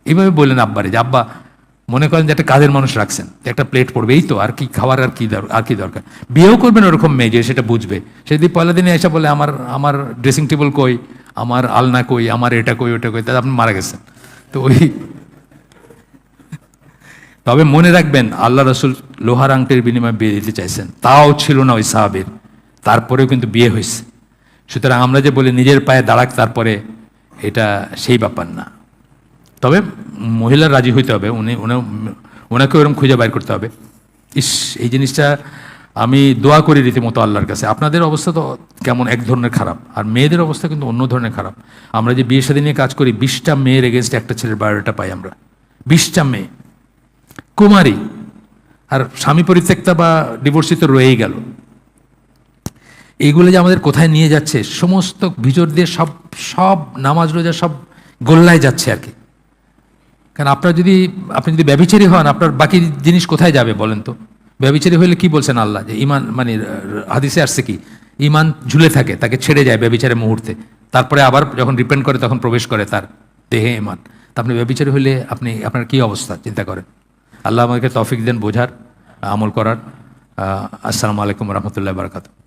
এইভাবে বললেন আব্বারে যে আব্বা মনে করেন যে একটা কাজের মানুষ রাখছেন, একটা প্লেট পড়বে, এই তো আর কি খাবার, আর কি দরকার। বিয়েও করবেন ওরকম মেয়ে যে সেটা বুঝবে। সেদিন পয়লা দিনে এসে বলে আমার আমার ড্রেসিং টেবিল কই, আমার আলনা কই, আমার এটা কই ওটা কই, তাহলে আপনি মারা গেছেন। তো ওই, তবে মনে রাখবেন আল্লাহ রসুল লোহার আংটির বিনিময়ে বিয়ে দিতে চাইছেন, তাও ছিল না ওই সাহাবীর, তারপরেও কিন্তু বিয়ে হয়েছে। সুতরাং আমরা যে বলি নিজের পায়ে দাঁড়াক তারপরে, এটা সেই ব্যাপার না। তবে মহিলার রাজি হইতে হবে, ওনাকে ওরকম খুঁজে বাইর করতে হবে। ইস, এই জিনিসটা আমি দোয়া করি রীতিমতো আল্লাহর কাছে। আপনাদের অবস্থা তো কেমন এক ধরনের খারাপ, আর মেয়েদের অবস্থা কিন্তু অন্য ধরনের খারাপ। আমরা যে বিয়ে শাদী নিয়ে কাজ করি, 20টা মেয়ের এগেনস্ট একটা ছেলের বায়োডাটা পাই আমরা। 20টা মেয়ে কুমারী, আর স্বামী পরিত্যক্তা বা ডিভোর্সিত রয়েই গেল। এইগুলো যে আমাদের কোথায় নিয়ে যাচ্ছে, সমস্ত ভিতর দিয়ে সব সব নামাজ রোজা সব গোল্লায় যাচ্ছে আর কি। কারণ আপনি যদি ব্যভিচারী হন, আপনার বাকি জিনিস কোথায় যাবে বলেন তো? ব্যভিচারী হলে কি বলছেন আল্লাহ, যে ইমান মানে হাদিসে আসছে কি, ইমান ঝুলে থাকে, তাকে ছেড়ে যায় ব্যভিচারের মুহূর্তে, তারপরে আবার যখন রিপেন্ট করে তখন প্রবেশ করে তার দেহে ইমান। তা আপনি ব্যভিচারী হলে আপনার কি অবস্থা চিন্তা করেন। আল্লাহ আমাকে তৌফিক দেন বোঝার, আমল করার। আসসালামু আলাইকুম রহমতুল্লাহ বারাকাতুহু।